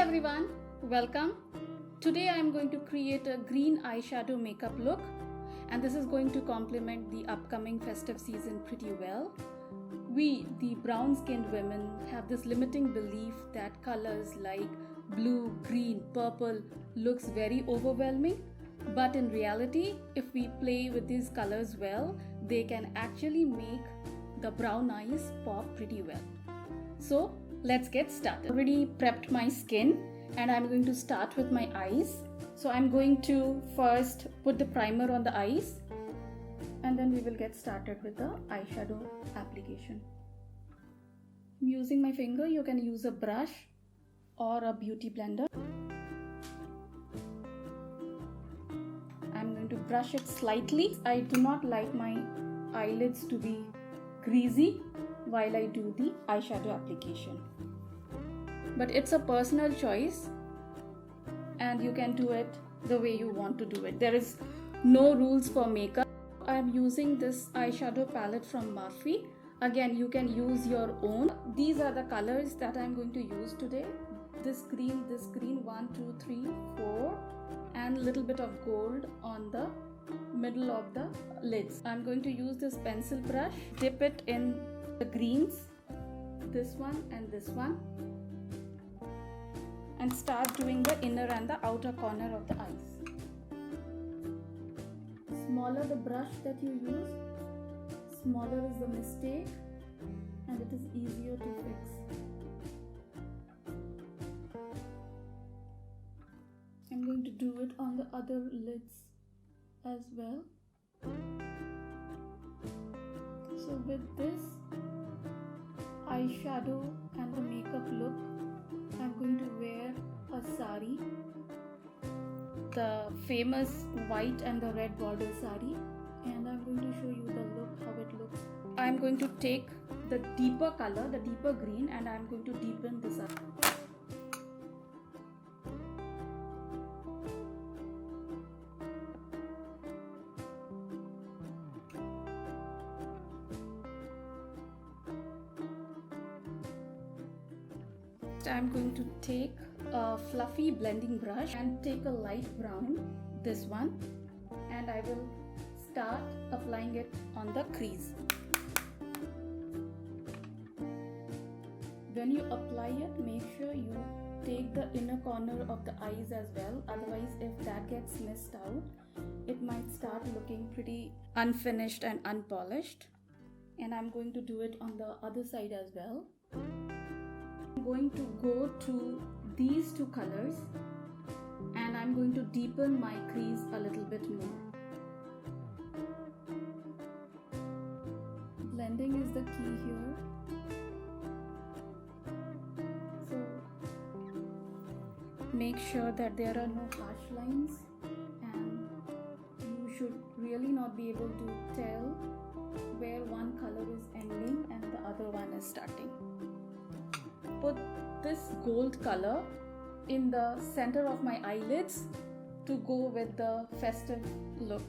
everyone, welcome. Today I am going to create a green eyeshadow makeup look, and this is going to complement the upcoming festive season pretty well. We, the brown skinned women, have this limiting belief that colors like blue, green, purple looks very overwhelming, but in reality, if we play with these colors well, they can actually make the brown eyes pop pretty well. So let's get started. I already prepped my skin and I'm going to start with my eyes. So I'm going to first put the primer on the eyes and then we will get started with the eyeshadow application. I'm using my finger. You can use a brush or a beauty blender. I'm going to brush it slightly. I do not like my eyelids to be greasy while I do the eyeshadow application. But it's a personal choice and you can do it the way you want to do it. There is no rules for makeup. I am using this eyeshadow palette from Morphe. Again, you can use your own. These are the colors that I'm going to use today. This green, 1, 2, 3, 4, and a little bit of gold on the middle of the lids. I'm going to use this pencil brush, dip it in the greens, this one and this one, and start doing the inner and the outer corner of the eyes. Smaller the brush that you use, smaller is the mistake and it is easier to fix. I'm going to do it on the other lids as well. So with this eyeshadow and the makeup look, I'm going to wear a sari, the famous white and the red border sari, and I'm going to show you the look, how it looks. I'm going to take the deeper color, the deeper green, and I'm going to deepen this up. I'm going to take a fluffy blending brush and take a light brown, this one, and I will start applying it on the crease. When you apply it, make sure you take the inner corner of the eyes as well, otherwise if that gets missed out, it might start looking pretty unfinished and unpolished. And I'm going to do it on the other side as well. I'm going to go to these two colors and I'm going to deepen my crease a little bit more. Blending is the key here. So make sure that there are no harsh lines and you should really not be able to tell where one color is ending and the other one is starting. Put this gold color in the center of my eyelids to go with the festive look.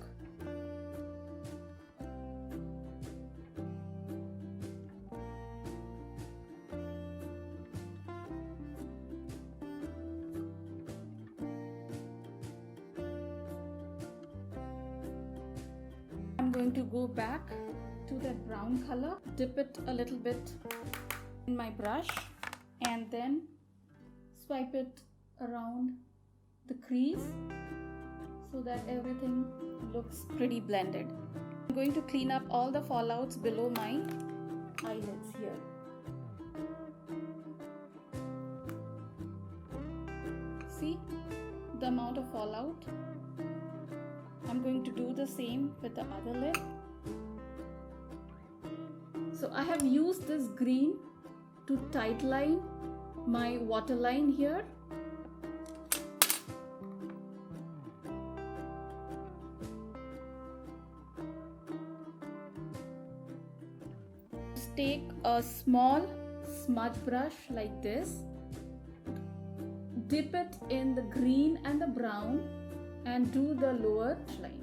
I'm going to go back to that brown color, dip it a little bit in my brush, and then swipe it around the crease so that everything looks pretty blended. I'm going to clean up all the fallouts below my eyelids here. See the amount of fallout? I'm going to do the same with the other lid. So I have used this green to tightline my waterline here. Just take a small smudge brush like this, dip it in the green and the brown and do the lower line.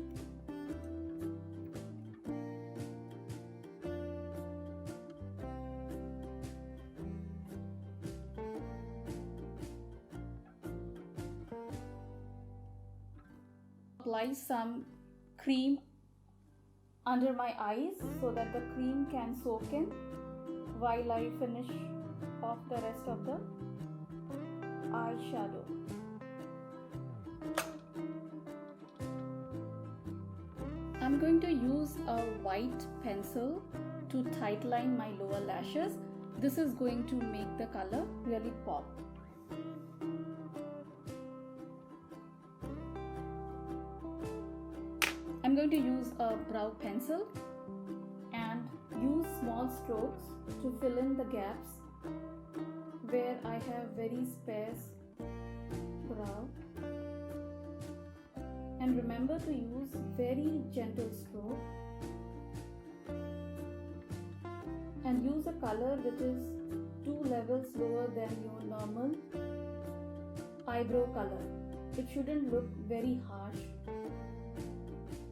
Apply some cream under my eyes so that the cream can soak in while I finish off the rest of the eyeshadow. I'm going to use a white pencil to tightline my lower lashes. This is going to make the color really pop. I'm going to use a brow pencil and use small strokes to fill in the gaps where I have very sparse brow. And remember to use very gentle stroke and use a color which is 2 levels lower than your normal eyebrow color. It shouldn't look very harsh.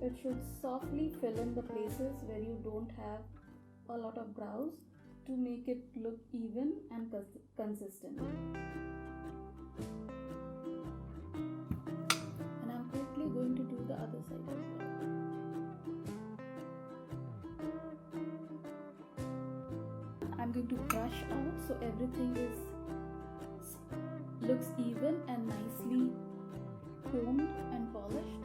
It should softly fill in the places where you don't have a lot of brows to make it look even and consistent. And I'm quickly going to do the other side as well. I'm going to brush out so everything looks even and nicely combed and polished.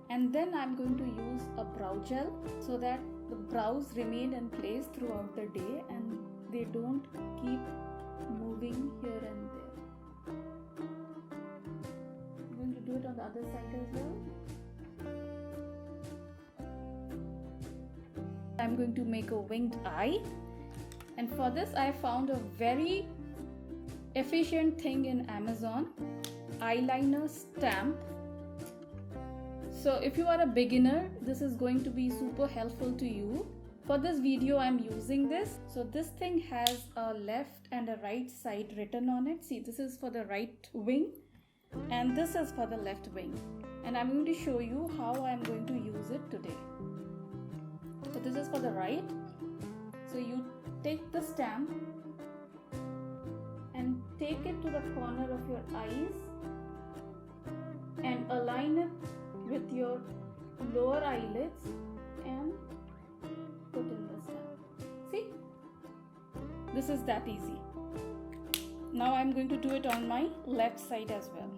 And then I'm going to use a brow gel so that the brows remain in place throughout the day and they don't keep moving here and there. I'm going to do it on the other side as well. I'm going to make a winged eye, and for this I found a very efficient thing in Amazon, eyeliner stamp. So if you are a beginner, this is going to be super helpful to you. For this video I'm using this. So this thing has a left and a right side written on it. See, this is for the right wing and this is for the left wing. And I'm going to show you how I'm going to use it today. So this is for the right. So you take the stamp and take it to the corner of your eyes and align it with your lower eyelids and put in the stamp. See? This is that easy. Now I'm going to do it on my left side as well.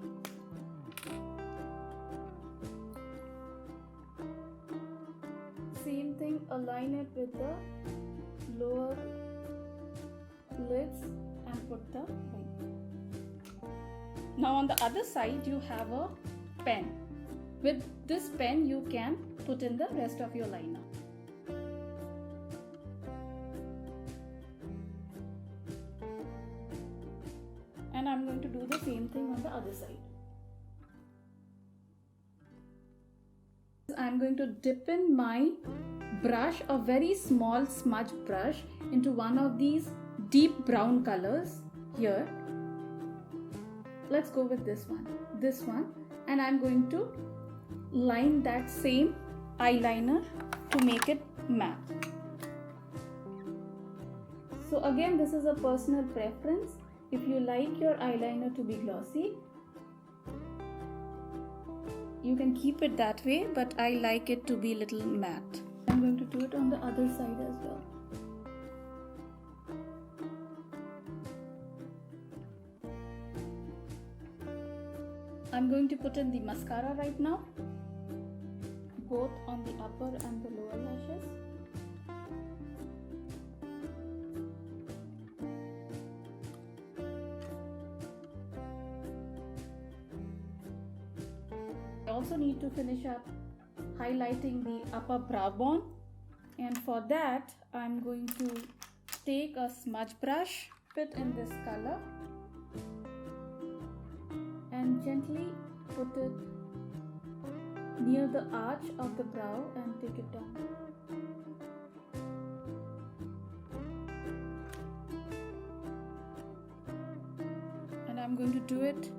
Same thing, align it with the lower lids and put the wing. Now on the other side you have a pen. With this pen you can put in the rest of your liner. And I'm going to do the same thing on the other side. I'm going to dip in my brush, a very small smudge brush, into one of these deep brown colors here. Let's go with this one, and I'm going to line that same eyeliner to make it matte. So again, this is a personal preference. If you like your eyeliner to be glossy, you can keep it that way, but I like it to be little matte. I'm going to do it on the other side as well. I'm going to put in the mascara right now, both on the upper and the lower lashes. I also need to finish up highlighting the upper brow bone, and for that I'm going to take a smudge brush, put in this color and gently put it near the arch of the brow and take it down. And I'm going to do it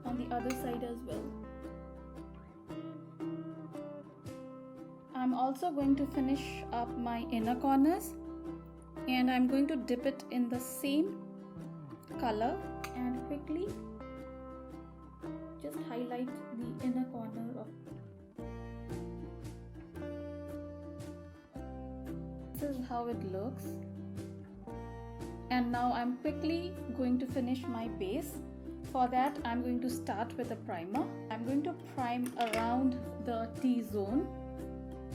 on the other side as well. I'm also going to finish up my inner corners, and I'm going to dip it in the same color and quickly just highlight the inner corner of. This is how it looks. And now I'm quickly going to finish my base. For that, I'm going to start with a primer. I'm going to prime around the T-zone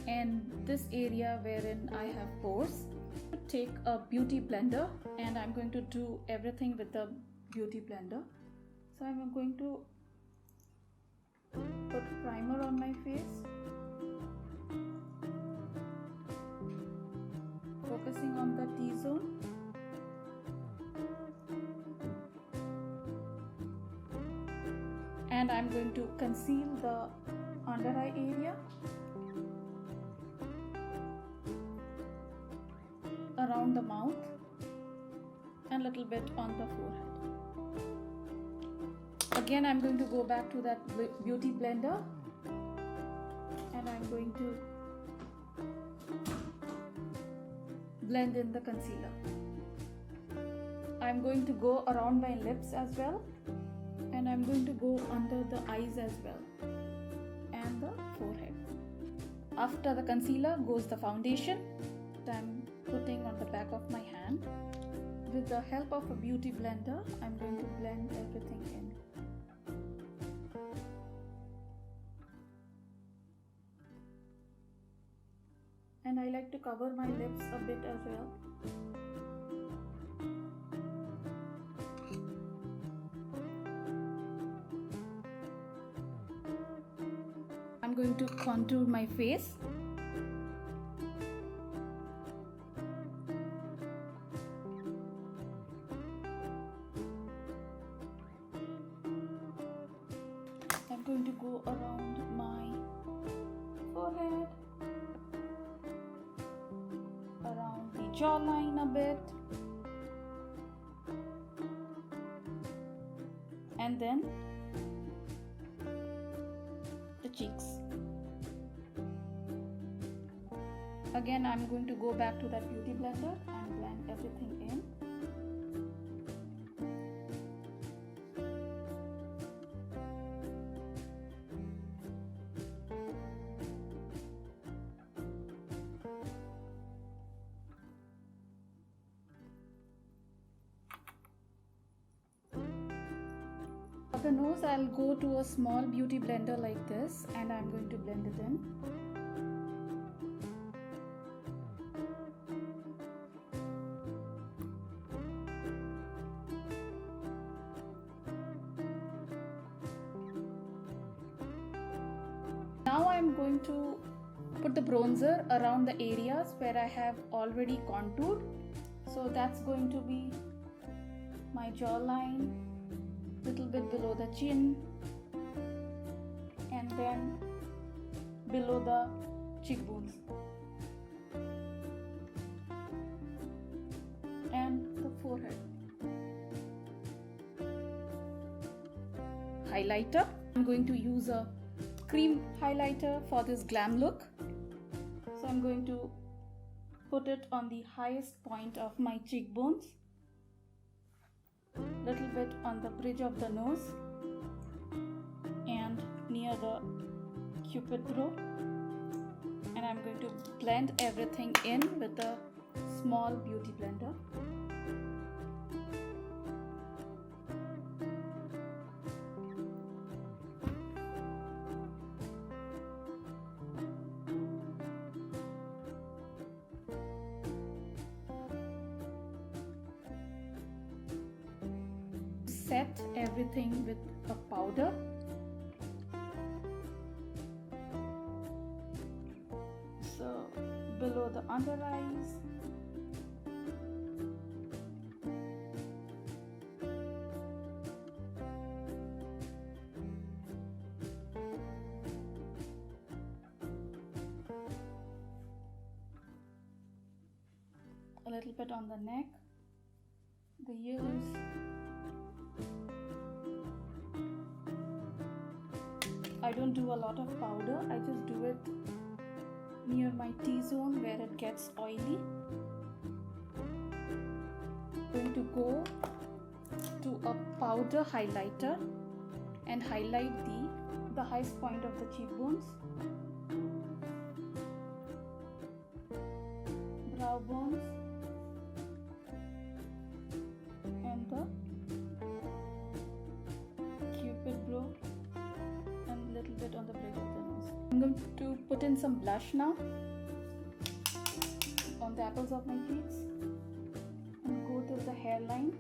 and this area wherein I have pores. Take a beauty blender and I'm going to do everything with the beauty blender. So I'm going to put primer on my face, focusing on the T-zone. And I'm going to conceal the under eye area, around the mouth, and a little bit on the forehead. Again, I'm going to go back to that beauty blender and I'm going to blend in the concealer. I'm going to go around my lips as well, and I'm going to go under the eyes as well and the forehead. After the concealer goes the foundation that I'm putting on the back of my hand. With the help of a beauty blender, I'm going to blend everything in. And I like to cover my lips a bit as well. I'm going to contour my face. I'm going to go around my forehead, around the jawline a bit, and then the cheeks. Again, I'm going to go back to that beauty blender and blend everything in. For the nose, I'll go to a small beauty blender like this and I'm going to blend it in. Now I'm going to put the bronzer around the areas where I have already contoured. So that's going to be my jawline, little bit below the chin, and then below the cheekbones and the forehead. Highlighter. I'm going to use a cream highlighter for this glam look. So I'm going to put it on the highest point of my cheekbones, little bit on the bridge of the nose and near the cupid brow, and I'm going to blend everything in with a small beauty blender. Set everything with a powder. So below the under eyes, a little bit on the neck, the ears, I don't do a lot of powder, I just do it near my T-zone where it gets oily. I'm going to go to a powder highlighter and highlight the highest point of the cheekbones, brow bones, and the cupid brow, and a little bit on the bridge of the nose. I'm going to put in some blush now on the apples of my cheeks and go to the hairline.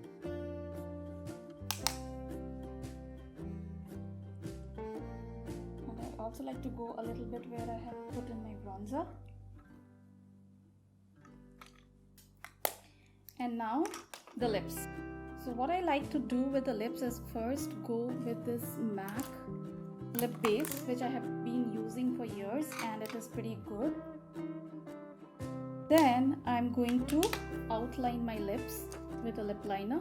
And I also like to go a little bit where I have put in my bronzer. And now the lips. So what I like to do with the lips is first go with this MAC lip base, which I have been using for years and it is pretty good. Then I'm going to outline my lips with a lip liner.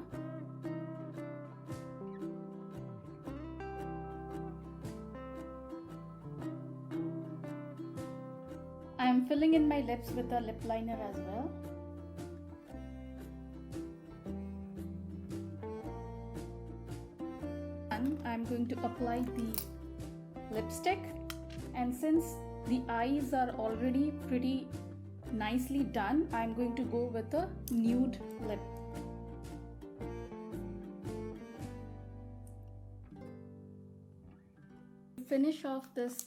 I am filling in my lips with a lip liner as well. And I'm going to apply the lipstick, and since the eyes are already pretty nicely done, I'm going to go with a nude lip. Finish off this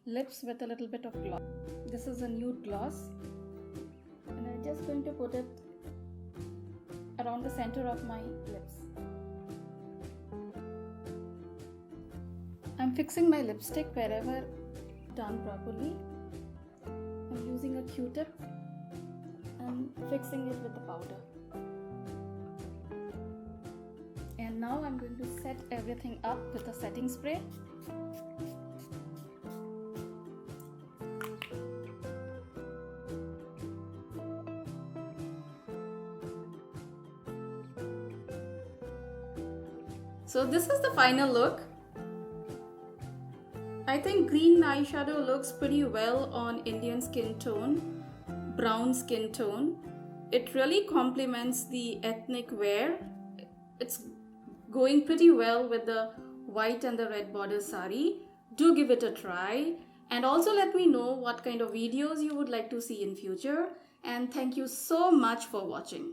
lips with a little bit of gloss. This is a nude gloss, and I'm just going to put it around the center of my lips. I'm fixing my lipstick wherever done properly. I'm using a Q-tip and fixing it with the powder. And now I'm going to set everything up with a setting spray. So this is the final look. I think green eyeshadow looks pretty well on Indian skin tone, brown skin tone. It really complements the ethnic wear. It's going pretty well with the white and the red border sari. Do give it a try, and also let me know what kind of videos you would like to see in future. And thank you so much for watching.